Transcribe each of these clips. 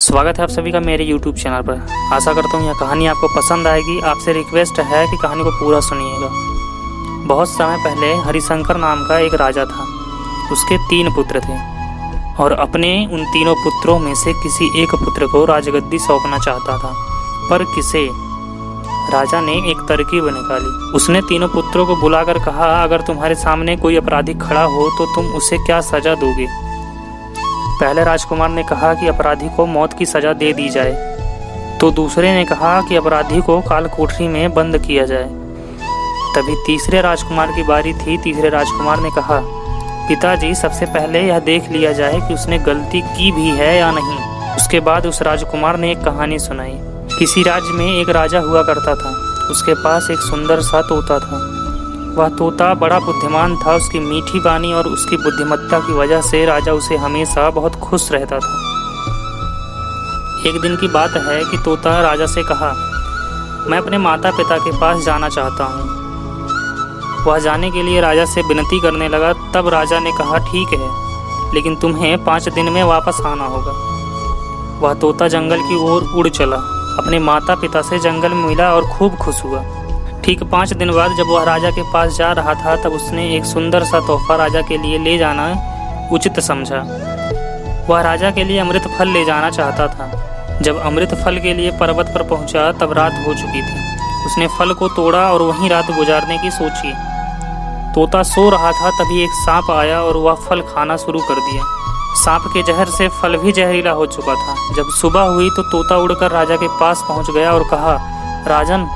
स्वागत है आप सभी का मेरे YouTube चैनल पर। आशा करता हूँ यह कहानी आपको पसंद आएगी। आपसे रिक्वेस्ट है कि कहानी को पूरा सुनिएगा। बहुत समय पहले हरिशंकर नाम का एक राजा था। उसके 3 पुत्र थे और अपने उन तीनों पुत्रों में से किसी एक पुत्र को राजगद्दी सौंपना चाहता था, पर किसे? राजा ने एक तरकीब निकाली। उसने तीनों पुत्रों को बुलाकर कहा, अगर तुम्हारे सामने कोई अपराधी खड़ा हो तो तुम उसे क्या सजा दोगे? पहले राजकुमार ने कहा कि अपराधी को मौत की सजा दे दी जाए, तो दूसरे ने कहा कि अपराधी को काल कोठरी में बंद किया जाए। तभी तीसरे राजकुमार की बारी थी। तीसरे राजकुमार ने कहा, पिताजी, सबसे पहले यह देख लिया जाए कि उसने गलती की भी है या नहीं। उसके बाद उस राजकुमार ने एक कहानी सुनाई। किसी राज्य में एक राजा हुआ करता था। उसके पास एक सुंदर सा तोता था। वह तोता बड़ा बुद्धिमान था। उसकी मीठी वाणी और उसकी बुद्धिमत्ता की वजह से राजा उसे हमेशा बहुत खुश रहता था। एक दिन की बात है कि तोता राजा से कहा, मैं अपने माता पिता के पास जाना चाहता हूँ। वह जाने के लिए राजा से विनती करने लगा। तब राजा ने कहा, ठीक है, लेकिन तुम्हें 5 दिन में वापस आना होगा। वह तोता जंगल की ओर उड़ चला। अपने माता पिता से जंगल में मिला और खूब खुश हुआ। ठीक 5 दिन बाद जब वह राजा के पास जा रहा था, तब उसने एक सुंदर सा तोहफा राजा के लिए ले जाना उचित समझा। वह राजा के लिए अमृत फल ले जाना चाहता था। जब अमृत फल के लिए पर्वत पर पहुंचा, तब रात हो चुकी थी। उसने फल को तोड़ा और वहीं रात गुजारने की सोची। तोता सो रहा था, तभी एक सांप आया और वह फल खाना शुरू कर दिया। सांप के जहर से फल भी जहरीला हो चुका था। जब सुबह हुई तो तोता उड़कर राजा के पास पहुंच गया और कहा, राजन,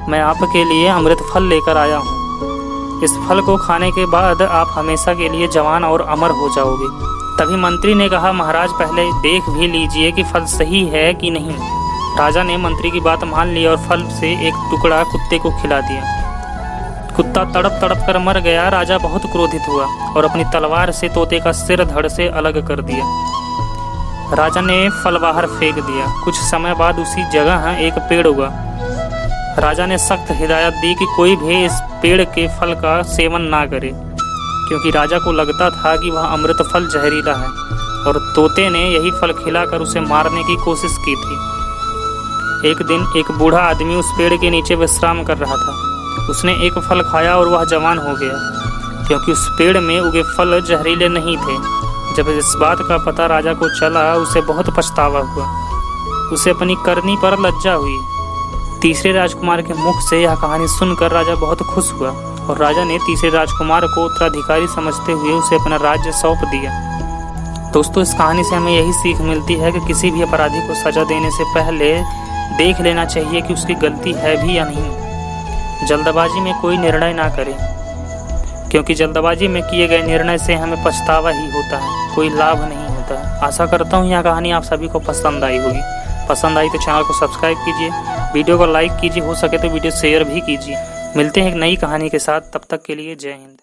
मैं आपके लिए अमृत फल लेकर आया हूँ। इस फल को खाने के बाद आप हमेशा के लिए जवान और अमर हो जाओगे। तभी मंत्री ने कहा, महाराज, पहले देख भी लीजिए कि फल सही है कि नहीं। राजा ने मंत्री की बात मान ली और फल से एक टुकड़ा कुत्ते को खिला दिया। कुत्ता तड़प तड़प कर मर गया। राजा बहुत क्रोधित हुआ और अपनी तलवार से तोते का सिर धड़ से अलग कर दिया। राजा ने फल बाहर फेंक दिया। कुछ समय बाद उसी जगह एक पेड़ उगा। राजा ने सख्त हिदायत दी कि कोई भी इस पेड़ के फल का सेवन ना करे, क्योंकि राजा को लगता था कि वह अमृत फल जहरीला है और तोते ने यही फल खिलाकर उसे मारने की कोशिश की थी। एक दिन एक बूढ़ा आदमी उस पेड़ के नीचे विश्राम कर रहा था। उसने एक फल खाया और वह जवान हो गया, क्योंकि उस पेड़ में उगे फल जहरीले नहीं थे। जब इस बात का पता राजा को चला, उसे बहुत पछतावा हुआ। उसे अपनी करनी पर लज्जा हुई। तीसरे राजकुमार के मुख से यह कहानी सुनकर राजा बहुत खुश हुआ और राजा ने तीसरे राजकुमार को उत्तराधिकारी समझते हुए उसे अपना राज्य सौंप दिया। दोस्तों, इस कहानी से हमें यही सीख मिलती है कि किसी भी अपराधी को सजा देने से पहले देख लेना चाहिए कि उसकी गलती है भी या नहीं। जल्दबाजी में कोई निर्णय ना करें, क्योंकि जल्दबाजी में किए गए निर्णय से हमें पछतावा ही होता है, कोई लाभ नहीं होता है। आशा करता हूँ यह कहानी आप सभी को पसंद आई होगी। पसंद आई तो चैनल को सब्सक्राइब कीजिए, वीडियो को लाइक कीजिए, हो सके तो वीडियो शेयर भी कीजिए। मिलते हैं एक नई कहानी के साथ, तब तक के लिए जय हिंद।